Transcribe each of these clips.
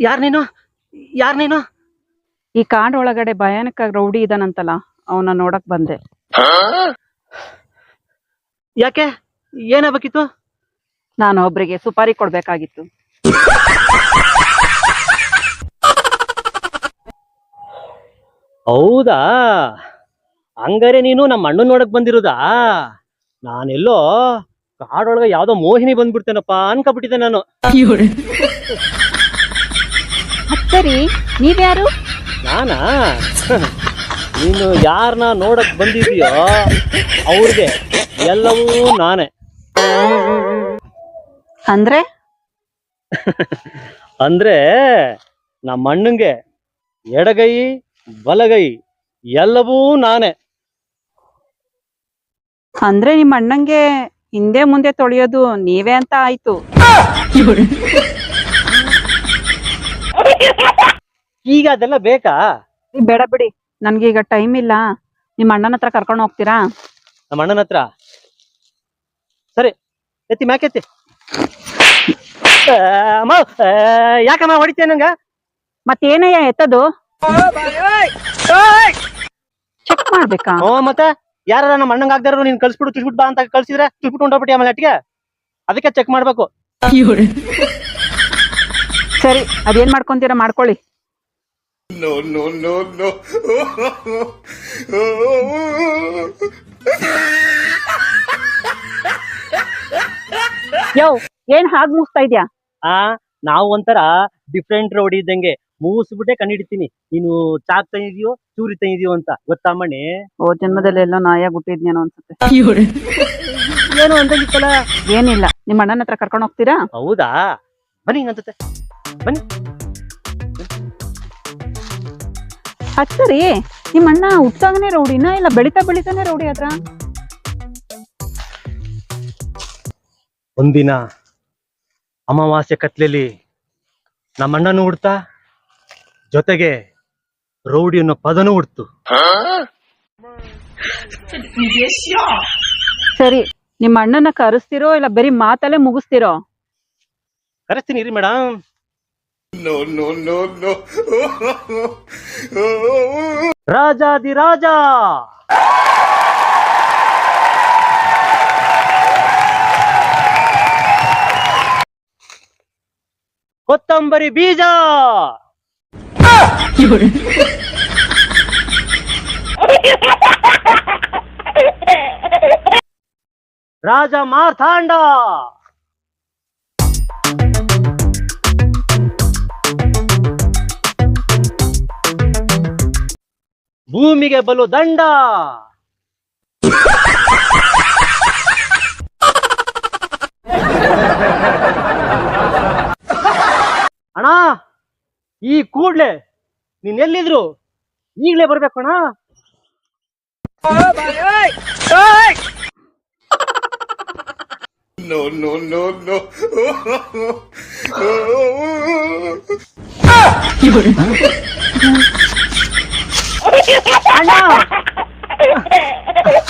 ಯಾರ್ ನೀನು? ಯಾರ್ ನೀನು? ಈ ಕಾಡ್ ಒಳಗಡೆ ಭಯಾನಕ ರೌಡಿ ಇದಾನಂತಲ್ಲ, ಅವನ ನೋಡಕ್ ಬಂದೆ. ಯಾಕೆ? ಏನಾಗಬೇಕಿತ್ತು? ನಾನು ಒಬ್ರಿಗೆ ಸುಪಾರಿ ಕೊಡ್ಬೇಕಾಗಿತ್ತು. ಹೌದಾ? ಹಂಗಾರೆ ನೀನು ನಮ್ಮ ಅಣ್ಣನ್ ನೋಡಕ್ ಬಂದಿರೋದಾ? ನಾನೆಲ್ಲೋ ಕಾಡೊಳಗ ಯಾವ್ದೋ ಮೋಹಿನಿ ಬಂದ್ಬಿಡ್ತೇನಪ್ಪ ಅನ್ಕೊಬಿಟ್ಟಿದ್ದೆ ನಾನು. ಸರಿ, ನೀವ್ಯಾರು? ನಾನಾ? ನೀನು ಯಾರನ್ನ ನೋಡಕ್ ಬಂದಿದೀಯೋ ಅವ್ರಿಗೆ ಎಲ್ಲವೂ ನಾನೇ. ಅಂದ್ರೆ ಅಂದ್ರೆ ನಮ್ಮ ಅಣ್ಣಂಗೆ ಎಡಗೈ ಬಲಗೈ ಎಲ್ಲವೂ ನಾನೇ. ಅಂದ್ರೆ ನಿಮ್ಮ ಅಣ್ಣಂಗೆ ಹಿಂದೆ ಮುಂದೆ ತೊಳೆಯೋದು ನೀವೇ ಅಂತ ಆಯ್ತು. ಈಗ ಅದೆಲ್ಲ ಬೇಕಾ? ಬೇಡ ಬಿಡಿ, ನನ್ಗೀಗ ಟೈಮ್ ಇಲ್ಲ. ನಿಮ್ಮ ಅಣ್ಣನ ಹತ್ರ ಕರ್ಕೊಂಡು ಹೋಗ್ತೀರಾ? ನಮ್ಮ ಅಣ್ಣನ ಹತ್ರ? ಸರಿ, ಎತ್ತಿ ಮ್ಯಾಕೆತ್ತಿ. ಯಾಕಮ್ಮ ಹೊಡಿತೇನೆ ನಂಗ? ಮತ್ತೇನಯ್ಯ ಎತ್ತದು? ಚೆಕ್ ಮಾಡ್ಬೇಕಾ? ಮತ್ತೆ ಯಾರ ನಮ್ಮ ಅಣ್ಣಂಗ ಆಗ್ದಾರ ನೀನ್ ಕಳ್ಸ್ಬಿಡು, ತುಷ್ಬಿಟ್ ಬಾ ಅಂತ ಕಳ್ಸಿದ್ರೆ ತುಷ್ಬಿಟ್ಟು ಹೊಂಟೋಗ್ಬಿಟ್ಟಿ ಆಮೇಲೆ ಅಟ್ಟಿಗೆ. ಅದಕ್ಕೆ ಚೆಕ್ ಮಾಡ್ಬೇಕು. ಸರಿ, ಅದೇನ್ ಮಾಡ್ಕೊಂತೀರಾ ಮಾಡ್ಕೊಳ್ಳಿ. ಯೋ, ಏನ್ ಹಾಗ್ ಮೂಸ್ತಾ ಇದ್ಯಾ? ನಾವು ಒಂಥರ ಡಿಫ್ರೆಂಟ್ ರೌಡಿ ಇದ್ದಂಗೆ ಮೂಸ್ಬಿಟ್ಟೆ ಕಂಡಿಡ್ತೀನಿ. ನೀನು ಚಾಕ್ ತಂದಿದ್ಯೋ ಚೂರಿ ತಂದಿದ್ಯೋ ಅಂತ ಗೊತ್ತಮ್ಮಣ್ಣಿ. ಓ ಜನ್ಮದಲ್ಲಿ ಎಲ್ಲೋ ನಾಯಾಗ ಹುಟ್ಟಿದ್ನೇನೋ ಅನ್ಸುತ್ತೆ. ಏನು ಅಂತಂಗಿತ್ತಲ್ಲ. ಏನಿಲ್ಲ, ನಿಮ್ಮ ಅಣ್ಣನ ಹತ್ರ ಕರ್ಕೊಂಡು ಹೋಗ್ತೀರಾ? ಹೌದಾ, ಬನ್ನಿ ಅನ್ಸುತ್ತೆ, ಬನ್ನಿ. ಅದ್ ಸರಿ, ನಿಮ್ಮ ಅಣ್ಣ ಹುಟ್ಟಾಗನೆ ರೌಡಿನ ಇಲ್ಲ ಬೆಳಿತಾನೆ ರೌಡಿ ಆದ್ರ? ಒಂದಿನ ಅಮಾವಾಸ್ಯೆ ಕತ್ಲೆಲಿ ನಮ್ಮ ಅಣ್ಣನೂ ಹುಡ್ತಾ, ಜೊತೆಗೆ ರೌಡಿ ಅನ್ನೋ ಪದನೂ ಹುಡ್ತು. ಸರಿ, ನಿಮ್ಮ ಅಣ್ಣನ ಕರೆಸ್ತಿರೋ ಇಲ್ಲ ಬರೀ ಮಾತಲ್ಲೇ ಮುಗಿಸ್ತಿರೋ? ಕರೆಸ್ತೀನಿ ಇರಿ ಮೇಡಮ್. ರಾಜಾದಿರಾಜ ಕೊತ್ತಂಬರಿ ಬೀಜ ರಾಜ ಮಾರ್ಥಾಂಡ ಭೂಮಿಗೆ ಬಲು ದಂಡ. ಅಣ್ಣ, ಈ ಕೂಡ್ಲೆ ನೀನ್ ಎಲ್ಲಿದ್ರು ಈಗ್ಲೇ ಬರ್ಬೇಕು ಅಣ್ಣ. ಅಣ್ಣ,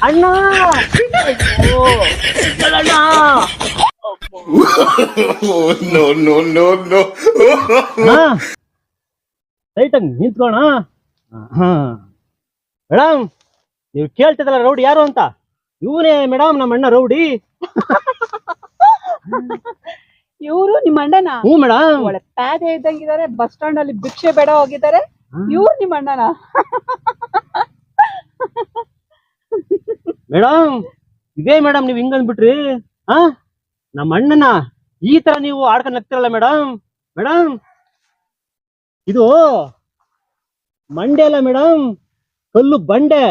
ಅಣ್ಣ, ರೈಟಾಗಿ ನಿಂತ್ಕೋಣ. ಮೇಡಮ್, ನೀವು ಕೇಳ್ತಿದ್ದಲ್ಲ ರೌಡಿ ಯಾರು ಅಂತ? ಇವನೇ ಮೇಡಮ್, ನಮ್ಮ ಅಣ್ಣ ರೌಡಿ. ಇವರು ನಿಮ್ಮ ಅಣ್ಣನ? ಹ್ಞೂ ಮೇಡಮ್. ಒಳ್ಳೆ ಪ್ಯಾದೆ ಇದ್ದಂಗಿದ್ದಾರೆ, ಬಸ್ ಸ್ಟಾಂಡ್ ಅಲ್ಲಿ ಭಿಕ್ಷೆ ಬೇಡ ಹೋಗಿದ್ದಾರೆ. ಇವ್ರು ನಿಮ್ಮ ಅಣ್ಣನ? ಮೇಡಮ್, ಇದೇ ಮೇಡಮ್ ನೀವ್ ಹಿಂಗಂದ್ಬಿಟ್ರಿ. ನಮ್ಮ ಅಣ್ಣನ ಈ ತರ ನೀವು ಆಡ್ಕೊಂಡ್ ನಗ್ತಿರಲ್ಲ ಮೇಡಮ್. ಮೇಡಮ್, ಇದು ಮಂಡೆ ಅಲ್ಲ ಮೇಡಮ್, ಕಲ್ಲು ಬಂಡೆ.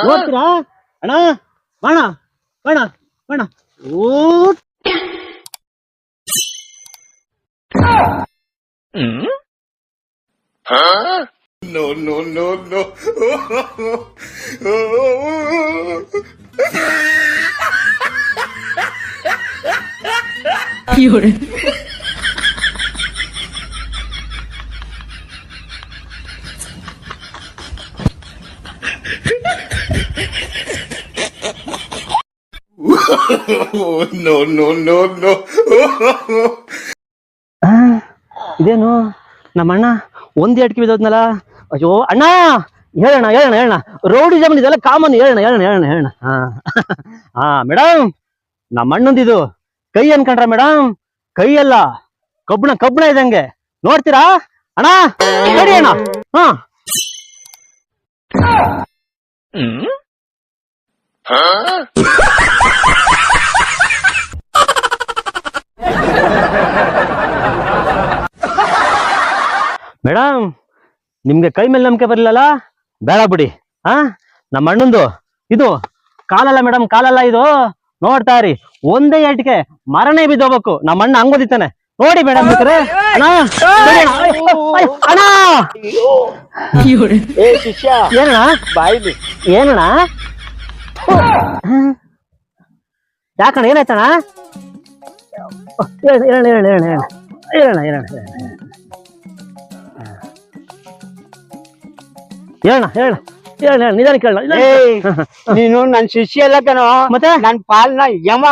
ನೋಡ್ತೀರಾ ಅಣ್ಣ? ಬಾಣ ಬಾಣ ಬಾಣ. ಓ No, no, no, no. No, no, no, no. ಇದೇನು ನಮ್ಮಣ್ಣ ಒಂದೇ ಅಟ್ಕೆ ಬಿದ್ದೋದ್ನಲ್ಲ. ಅಯ್ಯೋ ಅಣ್ಣ, ಹೇಳೋಣ ರೌಡಿ ಜಮನ್ ಇದೆಲ್ಲ ಕಾಮನ್. ಹೇಳೋಣ. ಹಾ ಮೇಡಮ್, ನಮ್ಮಣ್ಣಂದಿದು ಕೈ ಅನ್ಕೊಂಡ್ರ ಮೇಡಮ್? ಕೈ ಅಲ್ಲ, ಕಬ್ಬಣ ಇದಂಗೆ. ನೋಡ್ತೀರಾ ಅಣ್ಣ? ನೋಡಿ ಅಣ್ಣ. ಹಾ ಮೇಡಮ್, ನಿಮ್ಗೆ ಕೈ ಮೇಲೆ ನಂಬಿಕೆ ಬರ್ಲಿಲ್ಲಲ್ಲ? ಬೇಡ ಬಿಡಿ. ನಮ್ಮ ಅಣ್ಣಂದು ಇದು ಕಾಲಲ್ಲ ಮೇಡಮ್, ಕಾಲಲ್ಲ ಇದು. ನೋಡ್ತಾ ಇರಿ, ಒಂದೇ ಏಟಿಗೆ ಮರನೇ ಬಿದ್ದೋಗ್ಬೇಕು. ನಮ್ಮ ಅಣ್ಣ ಹಂಗೋದಿತ್ತಾನೆ ನೋಡಿ ಮೇಡಮ್. ಅಣ್ಣ ಶಿಷ್ಯ ಏನಣ್ಣ? ಬಾಯಿಲಿ ಏನಣ್ಣ? ಯಾಕಣ್ಣ, ಏನಾಯ್ತಣ್ಣ? ಹೇಳ ನಿಧಾನ ಕೇಳ. ನೀನು ನನ್ ಶಿಷ್ಯ ಎಲ್ಲ ಕಣೋ, ಮತ್ತೆ ನನ್ ಪಾಲ್ನ ಯಮ.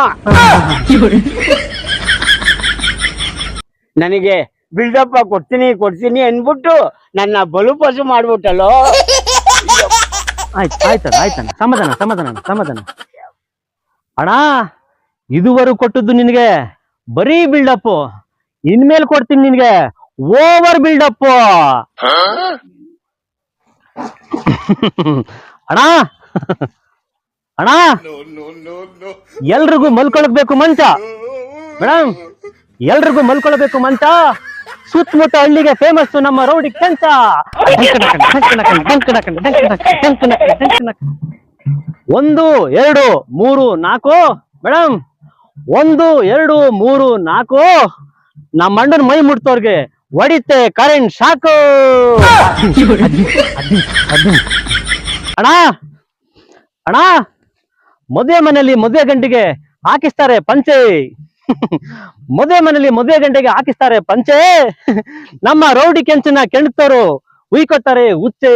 ನನಗೆ ಬಿಲ್ಡಪ್ಪ ಕೊಡ್ತೀನಿ ಅನ್ಬಿಟ್ಟು ನನ್ನ ಬಲುಪಸು ಮಾಡ್ಬಿಟ್ಟಲ್ಲೋ. ಆಯ್ತಣ್ಣ, ಸಮಾಧಾನ. ಅಣ್ಣ, ಇದುವರೆಗೂ ಕೊಟ್ಟದ್ದು ನಿನಗೆ ಬರೀ ಬಿಲ್ಡಪ್, ಇನ್ಮೇಲೆ ಕೊಡ್ತೀನಿ ನಿನ್ಗೆ ಓವರ್ ಬಿಲ್ಡಪ್. ಅಣ್ಣ ಎಲ್ರಿಗೂ ಮಲ್ಕೊಳಕ್ ಬೇಕು ಮಂಚ ಮೇಡಮ್, ಎಲ್ರಿಗೂ ಮಲ್ಕೊಳ್ಬೇಕು ಮಂಚ. ಸುತ್ತಮುತ್ತ ಹಳ್ಳಿಗೆ ಫೇಮಸ್ ನಮ್ಮ ರೌಡಿ ಕೆಂಚ. 1 2 3 4 ಮೇಡಮ್, 1 2 3 4. ನಮ್ಮ ಅಣ್ಣನ ಮೈ ಮುಟ್ತವ್ರಿಗೆ ಹೊಡಿತೆ ಕರೆಂಟ್ ಶಾಕು. ಅಣ್ಣ, ಮದುವೆ ಮನೆಯಲ್ಲಿ ಮದುವೆ ಗಂಟೆಗೆ ಹಾಕಿಸ್ತಾರೆ ಪಂಚೆ. ಮದುವೆ ಗಂಟೆಗೆ ಹಾಕಿಸ್ತಾರೆ ಪಂಚೆ. ನಮ್ಮ ರೌಡಿ ಕೆಂಚನ ಕೆಣಕ್ತರು ಉಯ್ಕೊತಾರೆ ಉಚ್ಚೆ.